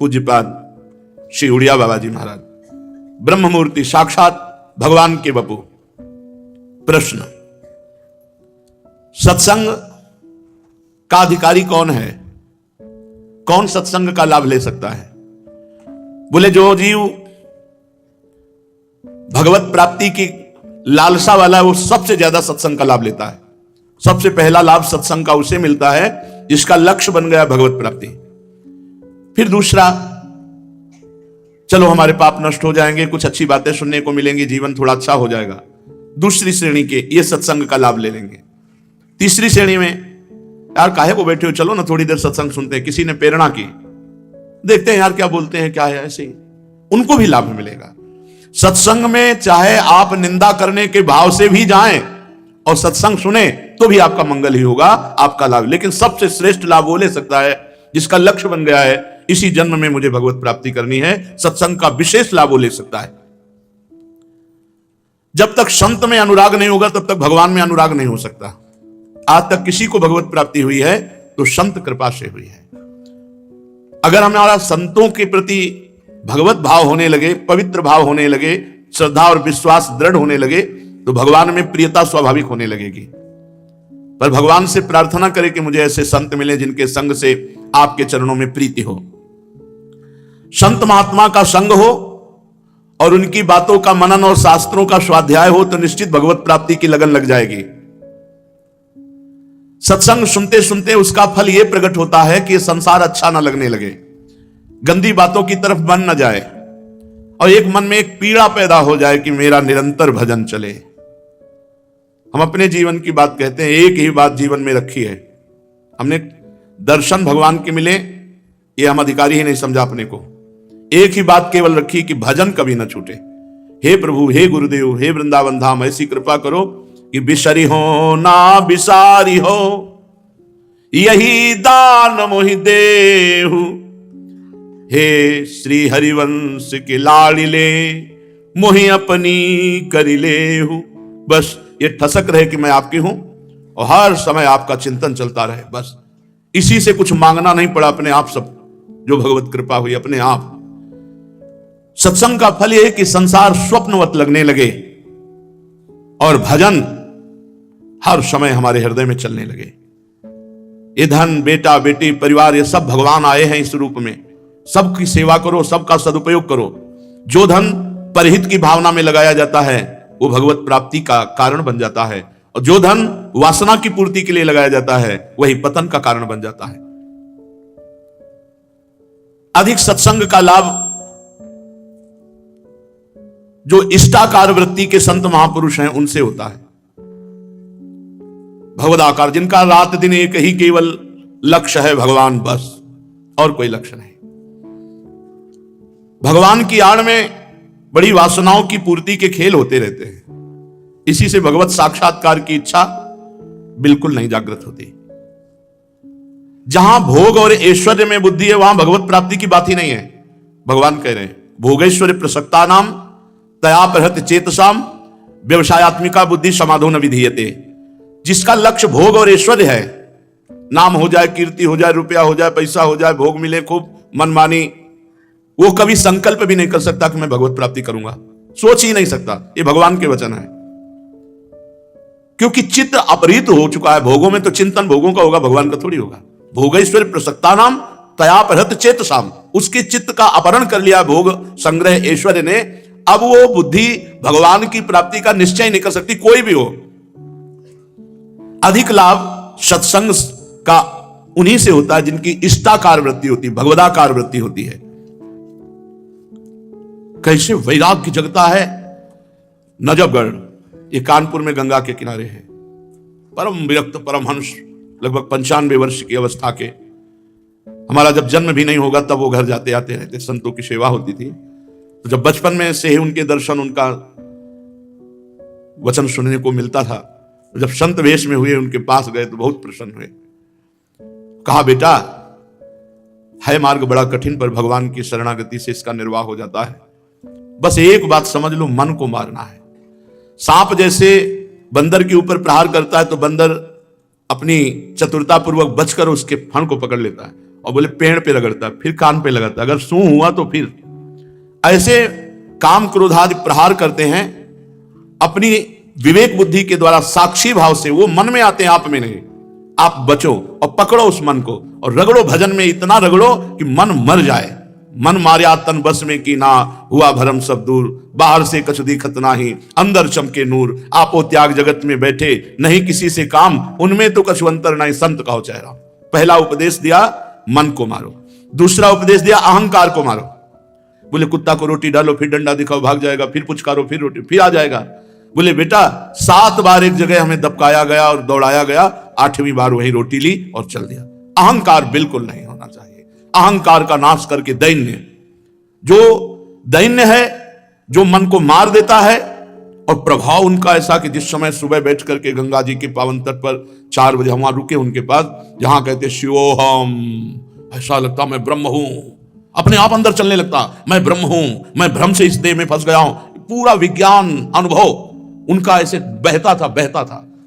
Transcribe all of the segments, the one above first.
पूज्यपाद श्री उड़िया बाबा जी महाराज, ब्रह्म मूर्ति साक्षात भगवान के बपू। प्रश्न, सत्संग का अधिकारी कौन है? कौन सत्संग का लाभ ले सकता है? बोले जो जीव भगवत प्राप्ति की लालसा वाला है वो सबसे ज्यादा सत्संग का लाभ लेता है। सबसे पहला लाभ सत्संग का उसे मिलता है जिसका लक्ष्य बन गया भगवत प्राप्ति। फिर दूसरा, चलो हमारे पाप नष्ट हो जाएंगे, कुछ अच्छी बातें सुनने को मिलेंगी, जीवन थोड़ा अच्छा हो जाएगा। दूसरी श्रेणी के ये सत्संग का लाभ ले लेंगे। तीसरी श्रेणी में, यार काहे को बैठे हो, चलो ना थोड़ी देर सत्संग सुनते हैं, किसी ने प्रेरणा की, देखते हैं यार क्या बोलते हैं, क्या है, ऐसे ही उनको भी लाभ मिलेगा। सत्संग में चाहे आप निंदा करने के भाव से भी जाएं और सत्संग सुने तो भी आपका मंगल ही होगा, आपका लाभ। लेकिन सबसे श्रेष्ठ लाभ वो ले सकता है जिसका लक्ष्य बन गया है इसी जन्म में मुझे भगवत प्राप्ति करनी है। सत्संग का विशेष लाभ वो ले सकता है। जब तक संत में अनुराग नहीं होगा तब तक भगवान में अनुराग नहीं हो सकता। आज तक किसी को भगवत प्राप्ति हुई है तो संत कृपा से हुई है। अगर हमारा संतों के प्रति भगवत भाव होने लगे, पवित्र भाव होने लगे, श्रद्धा और विश्वास दृढ़ होने लगे तो भगवान में प्रियता स्वाभाविक होने लगेगी। पर भगवान से प्रार्थना करें कि मुझे ऐसे संत मिले जिनके संग से आपके चरणों में प्रीति हो। संत महात्मा का संग हो और उनकी बातों का मनन और शास्त्रों का स्वाध्याय हो तो निश्चित भगवत प्राप्ति की लगन लग जाएगी। सत्संग सुनते सुनते उसका फल यह प्रकट होता है कि संसार अच्छा ना लगने लगे, गंदी बातों की तरफ मन न जाए और एक मन में एक पीड़ा पैदा हो जाए कि मेरा निरंतर भजन चले। हम अपने जीवन की बात कहते हैं, एक ही बात जीवन में रखी है हमने, दर्शन भगवान के मिले, ये हम अधिकारी ही नहीं समझा अपने को। एक ही बात केवल रखी कि भजन कभी न छूटे। हे प्रभु, हे गुरुदेव, हे वृंदावन धाम, ऐसी कृपा करो कि बिसरी हो ना बिसारी हो, यही दान मोहि देहु। हे श्री हरिवंश के लाड़िले, मोहि अपनी करी लेहु। बस ये ठसक रहे कि मैं आपकी हूं और हर समय आपका चिंतन चलता रहे। बस इसी से कुछ मांगना नहीं पड़ा, अपने आप सब जो भगवत कृपा हुई अपने आप। सत्संग का फल यह है कि संसार स्वप्नवत लगने लगे और भजन हर समय हमारे हृदय में चलने लगे। ये धन, बेटा, बेटी, परिवार, ये सब भगवान आए हैं इस रूप में। सबकी सेवा करो, सबका सदुपयोग करो। जो धन परहित की भावना में लगाया जाता है वो भगवत प्राप्ति का कारण बन जाता है और जो धन वासना की पूर्ति के लिए लगाया जाता है वही पतन का कारण बन जाता है। अधिक सत्संग का लाभ जो इष्टाकार वृत्ति के संत महापुरुष हैं उनसे होता है। भगवदाकार, जिनका रात दिन एक ही केवल लक्ष्य है भगवान, बस और कोई लक्ष्य नहीं। भगवान की आड़ में बड़ी वासनाओं की पूर्ति के खेल होते रहते हैं। इसी से भगवत साक्षात्कार की इच्छा बिल्कुल नहीं जागृत होती। जहां भोग और ऐश्वर्य में बुद्धि है वहां भगवत प्राप्ति की बात ही नहीं है। भगवान कह रहे हैं, भोगैश्वर्य प्रसक्ता नाम तया प्रहत चेतसाम व्यवसायत्मिका बुद्धि समाधो न विधीयते। जिसका लक्ष्य भोग और ऐश्वर्य है, नाम हो जाए, कीर्ति हो जाए, रुपया हो जाए, पैसा हो जाए, भोग मिले खूब, मनमानी, वो कभी संकल्प भी नहीं कर सकता कि मैं भगवत प्राप्ति करूंगा, सोच ही नहीं सकता। ये भगवान के वचन है। क्योंकि चित्त अपहृत हो चुका है भोगों में, तो चिंतन भोगों का होगा, भगवान का थोड़ी होगा। भोगैश्वर्य प्रसक्ता नाम तया प्रहत चेतसाम, उसके चित्त का अपहरण कर लिया भोग संग्रह ऐश्वर्य ने। अब वो बुद्धि भगवान की प्राप्ति का निश्चय नहीं कर सकती, कोई भी हो। अधिक लाभ सत्संग का उन्हीं से होता है जिनकी इष्टाकार वृत्ति होती है, भगवदाकार वृत्ति होती है। कैसे वैराग्य जगता है नजफगढ़, ये कानपुर में गंगा के किनारे है। परम विरक्त परमहंस, लगभग 95 वर्ष की अवस्था के, हमारा जब जन्म भी नहीं होगा तब वो घर जाते आते रहते, संतों की सेवा होती थी। तो जब बचपन में से ही उनके दर्शन, उनका वचन सुनने को मिलता था, तो जब संत वेश में हुए उनके पास गए तो बहुत प्रसन्न हुए। कहा, बेटा है मार्ग बड़ा कठिन पर भगवान की शरणागति से इसका निर्वाह हो जाता है। बस एक बात समझ लो, मन को मारना है। सांप जैसे बंदर के ऊपर प्रहार करता है तो बंदर अपनी चतुरता पूर्वक बचकर उसके फण को पकड़ लेता है, और बोले पेड़ पे रगड़ता, फिर कान पे लगाता, अगर सूं हुआ तो फिर। ऐसे काम क्रोधादि प्रहार करते हैं अपनी विवेक बुद्धि के द्वारा, साक्षी भाव से। वो मन में आते हैं, आप में नहीं। आप बचो और पकड़ो उस मन को और रगड़ो, भजन में इतना रगड़ो कि मन मर जाए। मन मार्या तन बस में की ना, हुआ भरम सब दूर, बाहर से कछु दिखत नाही, अंदर चमके नूर। आपो त्याग जगत में बैठे, नहीं किसी से काम, उनमें तो कछु अंतर नहीं, संत कहो चेहरा। पहला उपदेश दिया मन को मारो, दूसरा उपदेश दिया अहंकार को मारो। बोले कुत्ता को रोटी डालो, फिर डंडा दिखाओ भाग जाएगा, फिर पुचकारो, फिर रोटी, फिर आ जाएगा। बोले बेटा 7 बार एक जगह हमें दबकाया गया और दौड़ाया गया, 8वीं बार वही रोटी ली और चल दिया। अहंकार बिल्कुल नहीं होना चाहिए। अहंकार का नाश करके दैन्य, जो दैन्य है, जो मन को मार देता है, और प्रभाव उनका ऐसा कि जिस समय सुबह बैठ करके गंगा जी के पावन तट पर 4 बजे हम वहां रुके उनके पास, जहां कहते शिवोहम, ऐसा लगता मैं ब्रह्म हूं, अपने आप अंदर चलने लगता, मैं ब्रह्म हूं, मैं भ्रम से इस देह में फंस गया हूं। पूरा विज्ञान अनुभव उनका ऐसे बहता था।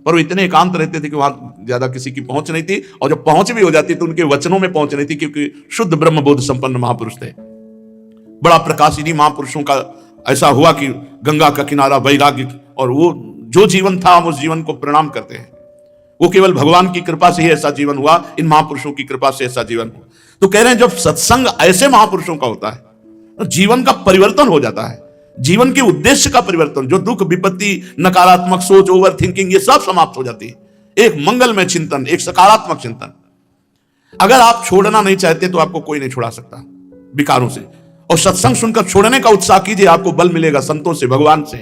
पर वो इतने एकांत रहते थे कि वहां ज्यादा किसी की पहुंच नहीं थी, और जब पहुंच भी हो जाती तो उनके वचनों में पहुंच नहीं थी, क्योंकि शुद्ध ब्रह्म बोध संपन्न महापुरुष थे। बड़ा प्रकाशिनी महापुरुषों का ऐसा हुआ कि गंगा का किनारा, वैराग्य, और वो जो जीवन था हम उस जीवन को प्रणाम करते हैं। वो केवल भगवान की कृपा से ही ऐसा जीवन हुआ, इन महापुरुषों की कृपा से ऐसा जीवन हुआ। तो कह रहे हैं जब सत्संग ऐसे महापुरुषों का होता है तो जीवन का परिवर्तन हो जाता है, जीवन के उद्देश्य का परिवर्तन। जो दुख, विपत्ति, नकारात्मक सोच, ओवर थिंकिंग, ये सब समाप्त हो जाती है। एक मंगलमय चिंतन, एक सकारात्मक चिंतन। अगर आप छोड़ना नहीं चाहते तो आपको कोई नहीं छुड़ा सकता विकारों से। और सत्संग सुनकर छोड़ने का उत्साह कीजिए, आपको बल मिलेगा संतों से, भगवान से।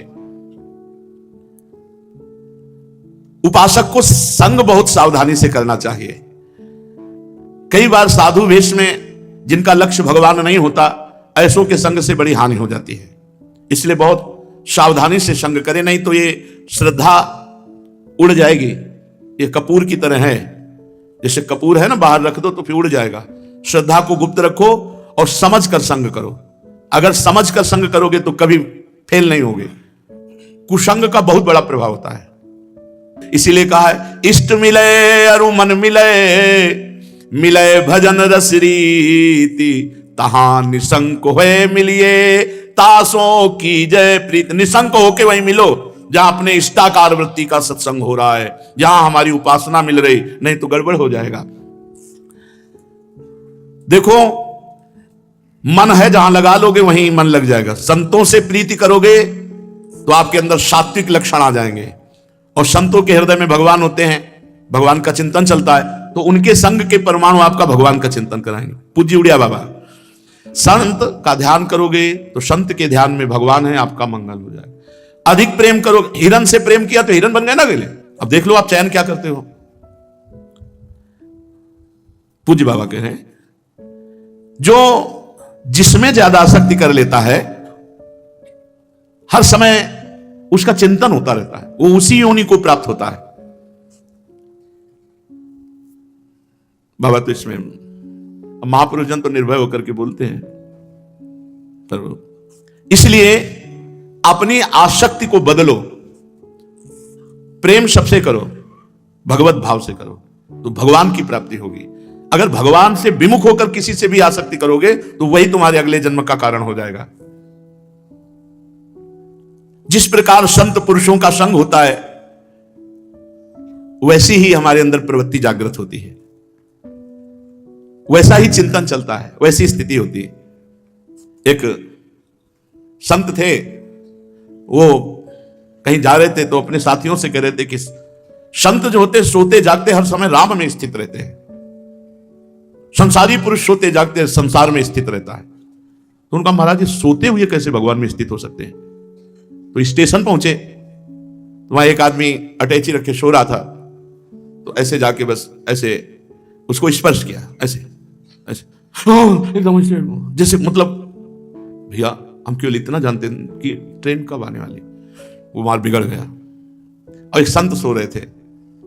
उपासक को संग बहुत सावधानी से करना चाहिए। कई बार साधु वेश में जिनका लक्ष्य भगवान नहीं होता, ऐसों के संग से बड़ी हानि हो जाती है। इसलिए बहुत सावधानी से संग करें, नहीं तो ये श्रद्धा उड़ जाएगी। ये कपूर की तरह है, जैसे कपूर है ना, बाहर रख दो तो फिर उड़ जाएगा। श्रद्धा को गुप्त रखो और समझ कर संग करो। अगर समझ कर संग करोगे तो कभी फेल नहीं होगे। कुसंग का बहुत बड़ा प्रभाव होता है। इसीलिए कहा है इष्ट मिले अरु मन मिले, मिले भजन रस रीति, तहां निसंक होए मिलिए, तासों की जय प्रीत। निसंक होके वहीं मिलो जहां अपने इष्टाकार वृत्ति का सत्संग हो रहा है, जहां हमारी उपासना मिल रही, नहीं तो गड़बड़ हो जाएगा। देखो मन है जहां लगा लोगे वहीं मन लग जाएगा। संतों से प्रीति करोगे तो आपके अंदर सात्विक लक्षण आ जाएंगे, और संतों के हृदय में भगवान होते हैं, भगवान का चिंतन चलता है, तो उनके संग के परमाणु आपका भगवान का चिंतन कराएंगे। पूज्य उड़िया बाबा, संत का ध्यान करोगे तो संत के ध्यान में भगवान है, आपका मंगल हो जाएगा। अधिक प्रेम करोगे, हिरन से प्रेम किया तो हिरन बन गए ना गले। अब देख लो आप चयन क्या करते हो। पूज्य बाबा कह रहे हैं जो जिसमें ज्यादा आसक्ति कर लेता है, हर समय उसका चिंतन होता रहता है, वो उसी योनि को प्राप्त होता है। बाबा तो इसमें महापुरुष जन तो निर्भय होकर के बोलते हैं, पर इसलिए अपनी आसक्ति को बदलो, प्रेम सबसे करो, भगवत भाव से करो, तो भगवान की प्राप्ति होगी। अगर भगवान से विमुख होकर किसी से भी आसक्ति करोगे तो वही तुम्हारे अगले जन्म का कारण हो जाएगा। जिस प्रकार संत पुरुषों का संग होता है, वैसी ही हमारे अंदर प्रवृत्ति जागृत होती है, वैसा ही चिंतन चलता है, वैसी स्थिति होती है। एक संत थे, वो कहीं जा रहे थे तो अपने साथियों से कह रहे थे कि संत जो होते सोते जागते हर समय राम में स्थित रहते हैं, संसारी पुरुष सोते जागते संसार में स्थित रहता है। तो उनका महाराज जी सोते हुए कैसे भगवान में स्थित हो सकते हैं। तो स्टेशन पहुंचे तो वहां एक आदमी अटैची रखे सो रहा था, तो ऐसे जाके बस ऐसे उसको स्पर्श किया, ऐसे ऐसे एकदम ऐसे, जैसे मतलब भैया हम केवल इतना जानते हैं कि ट्रेन कब आने वाली। वो मार बिगड़ गया। और एक संत सो रहे थे,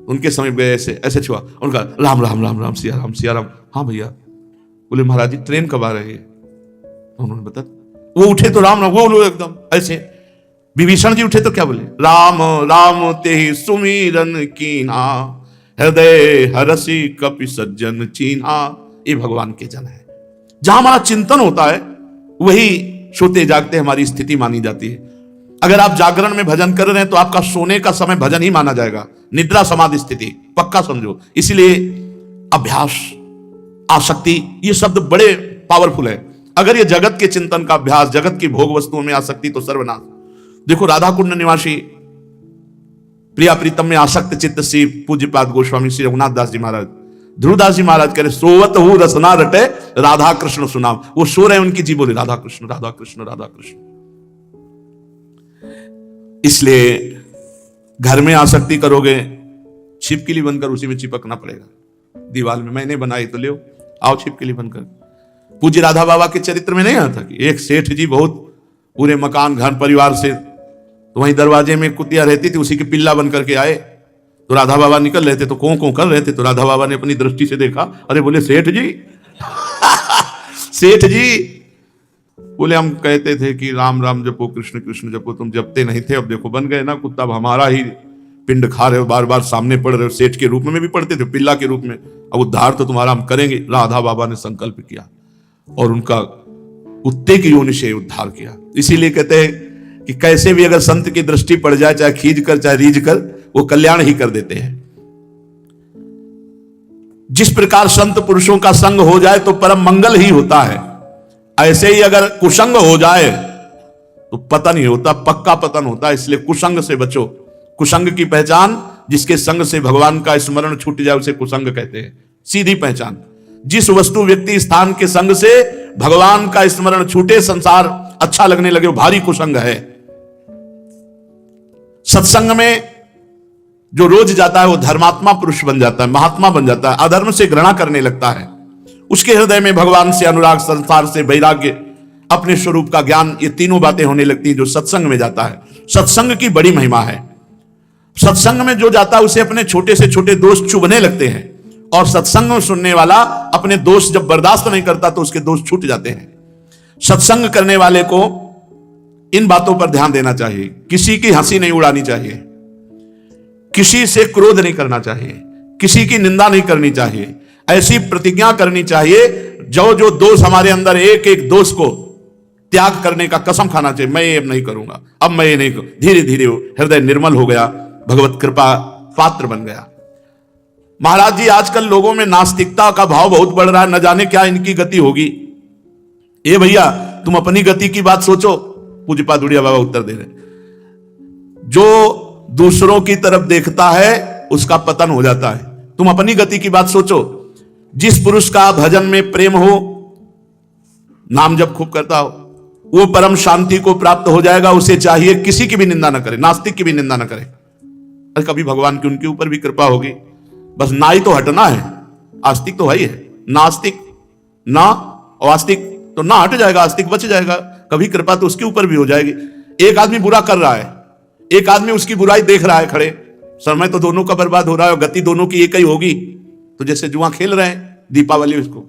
उनके समय गए, ऐसे ऐसे छुआ, उनका राम राम राम राम सिया राम सिया राम। हाँ भैया। बोले महाराज जी ट्रेन कब आ रही है। तो उन्होंने बता, वो उठे तो राम राम, वो लोग एकदम ऐसे। विभीषण जी उठे तो क्या बोले, राम राम तेहि सुमिरन कीन्हा, हृदय हरसि कपि सज्जन चीन्हा। ये भगवान के जन है। जहां हमारा चिंतन होता है वही सोते जागते हमारी स्थिति मानी जाती है। अगर आप जागरण में भजन कर रहे हैं तो आपका सोने का समय भजन ही माना जाएगा, निद्रा समाधि स्थिति पक्का समझो। इसलिए अभ्यास, आसक्ति, ये शब्द बड़े पावरफुल है। अगर ये जगत के चिंतन का अभ्यास, जगत की भोग वस्तुओं में आसक्ति, तो सर्वनाश। देखो राधा कुंड निवासी प्रिया प्रीतम में आसक्त चित्त सी पूज्यपाद गोस्वामी श्री रघुनाथ दास जी महाराज, ध्रुवदास जी महाराज कह रहे सोवत हूं रसना रटे राधा कृष्ण सुनाम। वो सो रहे उनकी जी बोले राधा कृष्ण राधा कृष्ण राधा कृष्ण। इसलिए घर में आसक्ति करोगे, छिपकली बनकर उसी में चिपकना पड़ेगा। दीवार में मैंने बनाई तो ले आओ छिपकली बनकर। पूज्य राधा बाबा के चरित्र में नहीं आता कि एक सेठ जी बहुत पूरे मकान घर परिवार से, तो वहीं दरवाजे में कुतिया रहती थी, उसी के पिल्ला बन करके आए। तो राधा बाबा निकल रहे थे तो कों कर रहे थे, तो राधा बाबा ने अपनी दृष्टि से देखा, अरे बोले सेठ जी सेठ जी बोले हम कहते थे कि राम राम जपो कृष्ण कृष्ण जपो, तुम जपते नहीं थे, अब देखो बन गए ना कुत्ता, अब हमारा ही पिंड खा रहे हो, बार बार सामने पड़ रहे हो। सेठ के रूप में भी पढ़ते थे, पिल्ला के रूप में, अब उद्धार तो तुम्हारा हम करेंगे। राधा बाबा ने संकल्प किया और उनका कुत्ते की योनि से उद्धार किया। इसीलिए कहते हैं कि कैसे भी अगर संत की दृष्टि पड़ जाए, चाहे खींच कर चाहे रीझ कर, वो कल्याण ही कर देते हैं। जिस प्रकार संत पुरुषों का संग हो जाए तो परम मंगल ही होता है, ऐसे ही अगर कुसंग हो जाए तो पतन ही होता, पक्का पतन होता। इसलिए कुसंग से बचो। कुसंग की पहचान, जिसके संग से भगवान का स्मरण छूट जाए उसे कुसंग कहते हैं, सीधी पहचान। जिस वस्तु व्यक्ति स्थान के संग से भगवान का स्मरण छूटे, संसार अच्छा लगने लगे, वो भारी कुसंग है। सत्संग में जो रोज जाता है वो धर्मात्मा पुरुष बन जाता है, महात्मा बन जाता है, अधर्म से घृणा करने लगता है। उसके हृदय में भगवान से अनुराग, संसार से वैराग्य, अपने स्वरूप का ज्ञान, ये तीनों बातें होने लगती हैं जो सत्संग में जाता है। सत्संग की बड़ी महिमा है। सत्संग में जो जाता है उसे अपने छोटे से छोटे दोष चुभने लगते हैं, और सत्संग में सुनने वाला अपने दोष जब बर्दाश्त नहीं करता तो उसके दोष छूट जाते हैं। सत्संग करने वाले को इन बातों पर ध्यान देना चाहिए। किसी की हंसी नहीं उड़ानी चाहिए, किसी से क्रोध नहीं करना चाहिए, किसी की निंदा नहीं करनी चाहिए। ऐसी प्रतिज्ञा करनी चाहिए जो दोष हमारे अंदर, एक एक दोष को त्याग करने का कसम खाना चाहिए। मैं ये अब नहीं करूंगा, अब मैं ये नहीं करूं। धीरे धीरे हृदय निर्मल हो गया, भगवत कृपा पात्र बन गया। महाराज जी आजकल लोगों में नास्तिकता का भाव बहुत बढ़ रहा है, न जाने क्या इनकी गति होगी। ए भैया तुम अपनी गति की बात सोचो। पूज्यपाद उड़िया बाबा उत्तर दे रहे, जो दूसरों की तरफ देखता है उसका पतन हो जाता है। तुम अपनी गति की बात सोचो। जिस पुरुष का भजन में प्रेम हो, नाम जप खूब करता हो, वो परम शांति को प्राप्त हो जाएगा। उसे चाहिए किसी की भी निंदा न करे, नास्तिक की भी निंदा न करे। अरे कभी भगवान की उनके ऊपर भी कृपा होगी। बस ना ही तो हटना है, आस्तिक तो है ही है। नास्तिक ना और आस्तिक तो ना हट जाएगा, आस्तिक बच जाएगा। कभी कृपा तो उसके ऊपर भी हो जाएगी। एक आदमी बुरा कर रहा है, एक आदमी उसकी बुराई देख रहा है खड़े, समय तो दोनों का बर्बाद हो रहा है और गति दोनों की एक ही होगी। तो जैसे जुआ खेल रहे हैं दीपावली उसको,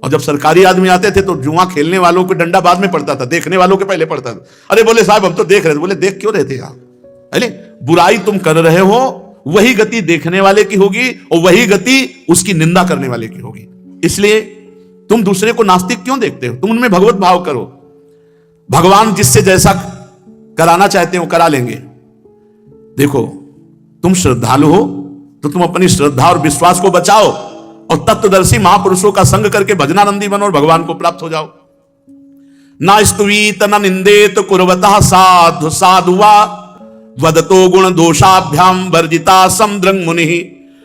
और जब सरकारी आदमी आते थे तो जुआ खेलने वालों को डंडा बाद में पड़ता था, देखने वालों के पहले पड़ता था। अरे बोले साहब हम तो देख रहे थे। बोले देख क्यों रहे थे आप? अरे बुराई तुम कर रहे हो, वही गति देखने वाले की होगी और वही गति उसकी निंदा करने वाले की होगी। इसलिए तुम दूसरे को नास्तिक क्यों देखते हो? तुम उनमें भगवत भाव करो। भगवान जिससे जैसा कराना चाहते हो करा लेंगे। देखो तुम श्रद्धालु हो तो तुम अपनी श्रद्धा और विश्वास को बचाओ और तत्वदर्शी महापुरुषों का संग करके भजनानंदी बनो और भगवान को प्राप्त हो जाओ। ना स्तुवीत न निंदेत कुर्वतः साधु साधुवा वदतो गुण दोषाभ्याम वर्जिता समद्रंग मुनि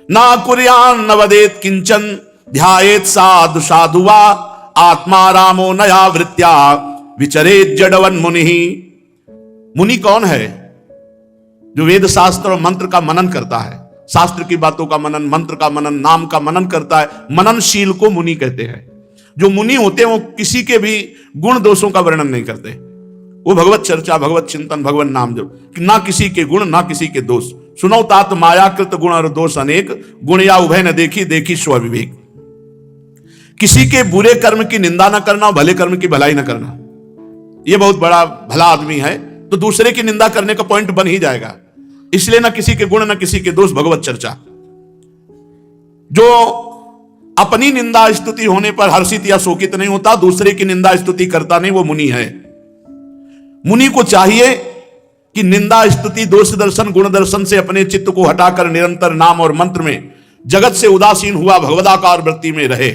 ना कुर्यान न वदेत किंचन ध्यायेत साधु साधुवा आत्मा रामो नया वृत्या विचरेत जडवन मुनि। मुनि कौन है? जो वेद शास्त्र और मंत्र का मनन करता है, शास्त्र की बातों का मनन, मंत्र का मनन, नाम का मनन करता है, मननशील को मुनि कहते हैं। जो मुनि होते हैं वो किसी के भी गुण दोषों का वर्णन नहीं करते। वो भगवत चर्चा, भगवत चिंतन, भगवत नाम जप, ना किसी के गुण ना किसी के दोष। सुनो तात मायाकृत गुण और दोष अनेक, गुण या उभय न देखी देखी स्वविवेक। किसी के बुरे कर्म की निंदा न करना और भले कर्म की भलाई न करना। ये बहुत बड़ा भला आदमी है तो दूसरे की निंदा करने का पॉइंट बन ही जाएगा। इसलिए ना किसी के गुण ना किसी के दोष, भगवत चर्चा। जो अपनी निंदा स्तुति होने पर हर्षित या शोकित नहीं होता, दूसरे की निंदा स्तुति करता नहीं, वो मुनि है। मुनि को चाहिए कि निंदा स्तुति दोष दर्शन गुण दर्शन से अपने चित्त को हटाकर निरंतर नाम और मंत्र में जगत से उदासीन हुआ भगवदाकार वृत्ति में रहे।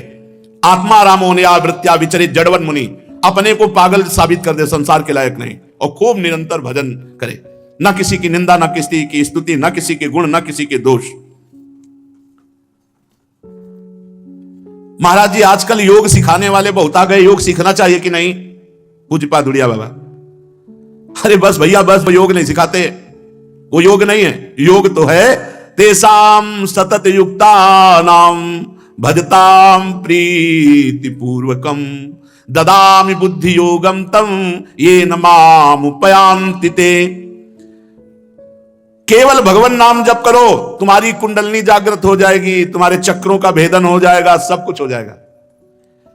आत्मा राम होने वृत्त्या विचरित जड़वन मुनि, अपने को पागल साबित कर दे, संसार के लायक नहीं, और खूब निरंतर भजन करे, न किसी की निंदा, न किसी की स्तुति, न किसी के गुण, न किसी के दोष। महाराज जी आजकल योग सिखाने वाले बहुत आ गए, योग सीखना चाहिए कि नहीं? पूज्यपाद दुड़िया बाबा, अरे बस भैया बस, वो योग नहीं सिखाते, वो योग नहीं है। योग तो है तेसाम सतत युक्ता नाम भजताम प्रीति पूर्वकम ददामि बुद्धि योगम तम ये नमामुपयांति ते। केवल भगवान नाम जप करो, तुम्हारी कुंडलनी जागृत हो जाएगी, तुम्हारे चक्रों का भेदन हो जाएगा, सब कुछ हो जाएगा।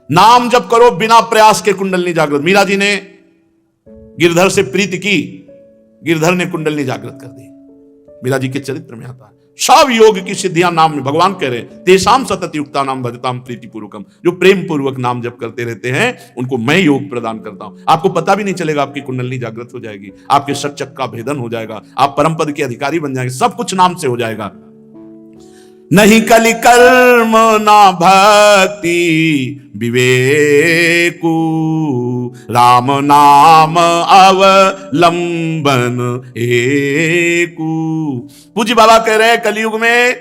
नाम जप करो बिना प्रयास के कुंडलनी जागृत। मीरा जी ने गिरधर से प्रीति की, गिरधर ने कुंडलनी जागृत कर दी। मीरा जी के चरित्र में आता है सब योग की सिद्धियां नाम में। भगवान कह रहे हैं तेसाम सतत युक्ता नाम भजताम प्रीति पूर्वकम, जो प्रेम पूर्वक नाम जप करते रहते हैं उनको मैं योग प्रदान करता हूं। आपको पता भी नहीं चलेगा, आपकी कुंडलनी जागृत हो जाएगी, आपके सच्चक का भेदन हो जाएगा, आप परम पद के अधिकारी बन जाएंगे, सब कुछ नाम से हो जाएगा। नहीं कलि कर्म ना भक्ति विवेकु, राम नाम अवलंबन एकु। पूज्य बाबा कह रहे हैं कलयुग में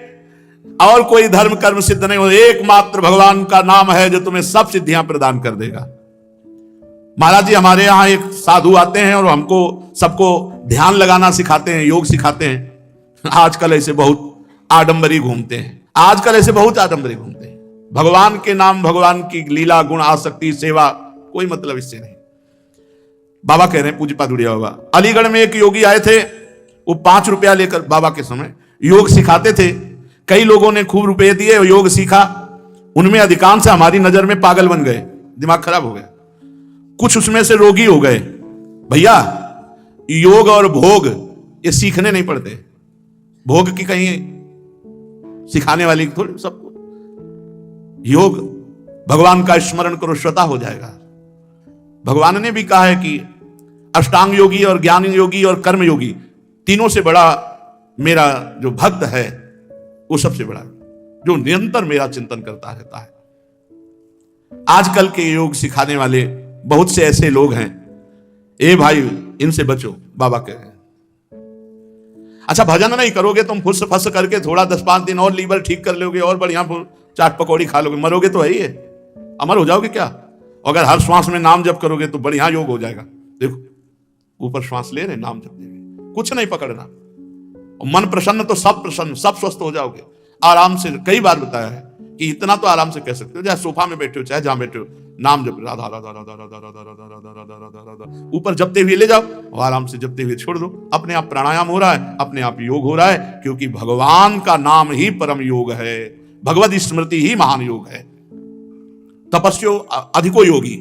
और कोई धर्म कर्म सिद्ध नहीं हो, एकमात्र भगवान का नाम है जो तुम्हें सब सिद्धियां प्रदान कर देगा। महाराज जी हमारे यहां एक साधु आते हैं और हमको सबको ध्यान लगाना सिखाते हैं, योग सिखाते हैं। आजकल ऐसे बहुत आडंबरी घूमते हैं, आजकल ऐसे बहुत आडंबरी घूमते हैं। भगवान के नाम, भगवान की लीला, गुण, आसक्ति, सेवा, कोई मतलब इससे नहीं। बाबा कह रहे हैं पूज्यपाद दुड़िया बाबा, अलीगढ़ में एक योगी आए थे, वो 5 रुपया लेकर बाबा के समय योग सिखाते थे। कई लोगों ने खूब रुपए दिए, योग सीखा, उनमें अधिकांश हमारी नजर में पागल बन गए, दिमाग खराब हो गया, कुछ उसमें से रोगी हो गए। भैया योग और भोग ये सीखने नहीं पड़ते, भोग की कहीं सिखाने वाली थोड़ी, सबको योग भगवान का स्मरण करो, स्वतः हो जाएगा। भगवान ने भी कहा है कि अष्टांग योगी और ज्ञान योगी और कर्म योगी तीनों से बड़ा मेरा जो भक्त है वो सबसे बड़ा, जो निरंतर मेरा चिंतन करता रहता है। आजकल के योग सिखाने वाले बहुत से ऐसे लोग हैं, ए भाई इनसे बचो, बाबा कह रहे हैं। अच्छा भजन नहीं करोगे तुम, फुस फस करके थोड़ा 10-5 दिन और लीवर ठीक कर लोगे और बढ़िया चाट पकौड़ी खा लोगे, मरोगे तो है ही है, अमर हो जाओगे क्या? अगर हर श्वास में नाम जप करोगे तो बढ़िया योग हो जाएगा। देखो ऊपर श्वास ले रहे, नाम जप देंगे, कुछ नहीं पकड़ना, मन प्रसन्न तो सब प्रसन्न, सब स्वस्थ हो जाओगे आराम से। कई बार बताया है कि इतना तो आराम से कह सकते हो, चाहे सोफा में बैठे हो चाहे जहां बैठे हो, नाम जप राधा राधा राधा राधा राधा राधा राधा राधा राधा ऊपर जपते हुए ले जाओ और आराम से जपते हुए छोड़ दो, अपने आप प्राणायाम हो रहा है, अपने आप योग हो रहा है, क्योंकि भगवान का नाम ही परम योग है, भगवद स्मृति ही महान योग है। तपस्यो अधिको योगी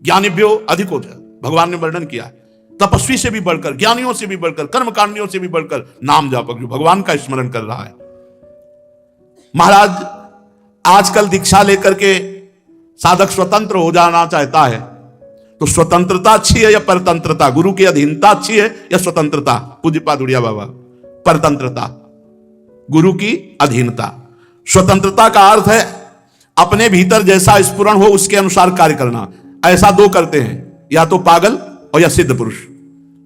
ज्ञानिभ्यो अधिको, भगवान ने वर्णन किया है, तपस्वी से भी बढ़कर, ज्ञानियों से भी बढ़कर, कर्मकांडियों से भी बढ़कर नाम जापक जो भगवान का स्मरण कर रहा है। महाराज आजकल दीक्षा लेकर के साधक स्वतंत्र हो जाना चाहता है, तो स्वतंत्रता अच्छी है या परतंत्रता? गुरु की अधीनता अच्छी है या स्वतंत्रता? पूज्यपाद दुड़िया बाबा, परतंत्रता, गुरु की अधीनता। स्वतंत्रता का अर्थ है अपने भीतर जैसा स्फुरण हो उसके अनुसार कार्य करना। ऐसा दो करते हैं, या तो पागल और या सिद्ध पुरुष।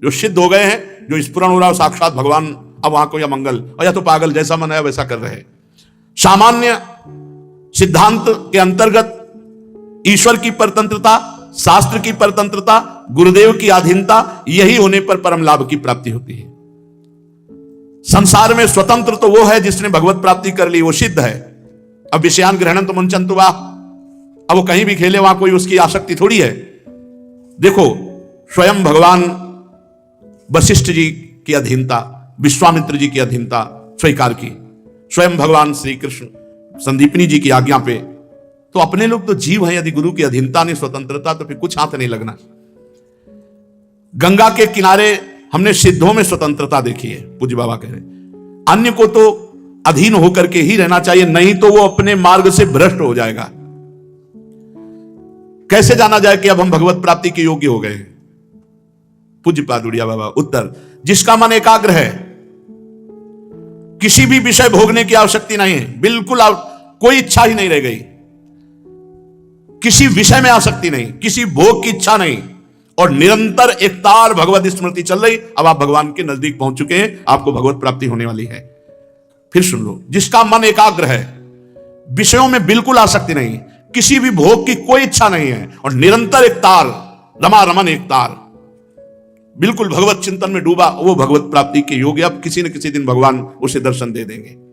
जो सिद्ध हो गए हैं, जो स्फुरण हो रहा है साक्षात भगवान, अब वहां को या मंगल, और या तो पागल जैसा मन है वैसा कर रहे हैं। सामान्य सिद्धांत के अंतर्गत ईश्वर की परतंत्रता, शास्त्र की परतंत्रता, गुरुदेव की अधीनता, यही होने पर परम लाभ की प्राप्ति होती है। संसार में स्वतंत्र तो वो है जिसने भगवत प्राप्ति कर ली, वो सिद्ध है। अब विषयान ग्रहणं तो मुंचन्तु वा, अब वो कहीं भी खेले वहां कोई उसकी आसक्ति थोड़ी है। देखो स्वयं भगवान वशिष्ठ जी की अधीनता, विश्वामित्र जी की अधीनता स्वीकार की, स्वयं भगवान श्री कृष्ण संदीपनी जी की आज्ञा पे। तो अपने लोग तो जीव हैं, यदि गुरु की अधीनता नहीं, स्वतंत्रता, तो फिर कुछ हाथ नहीं लगना। गंगा के किनारे हमने सिद्धों में स्वतंत्रता देखी है, पूज्य बाबा कह रहे हैं। अन्य को तो अधीन होकर के ही रहना चाहिए, नहीं तो वो अपने मार्ग से भ्रष्ट हो जाएगा। कैसे जाना जाए कि अब हम भगवत प्राप्ति के योग्य हो गए? पूज्य पादुड़िया बाबा उत्तर, जिसका मन एकाग्र है, किसी भी विषय भोगने की आवश्यकता नहीं है, बिल्कुल कोई इच्छा ही नहीं रह गई, किसी विषय में आसक्ति नहीं, किसी भोग की इच्छा नहीं, और निरंतर एकतार भगवत स्मृति चल रही। अब आप भगवान के नजदीक पहुंच चुके हैं, आपको भगवत प्राप्ति होने वाली है। फिर सुन लो, जिसका मन एकाग्र है, विषयों में बिल्कुल आसक्ति नहीं, किसी भी भोग की कोई इच्छा नहीं है, और निरंतर एकतार, रमा रमन एकतार, बिल्कुल भगवत चिंतन में डूबा, वो भगवत प्राप्ति के योग्य। अब किसी न किसी दिन भगवान उसे दर्शन दे देंगे।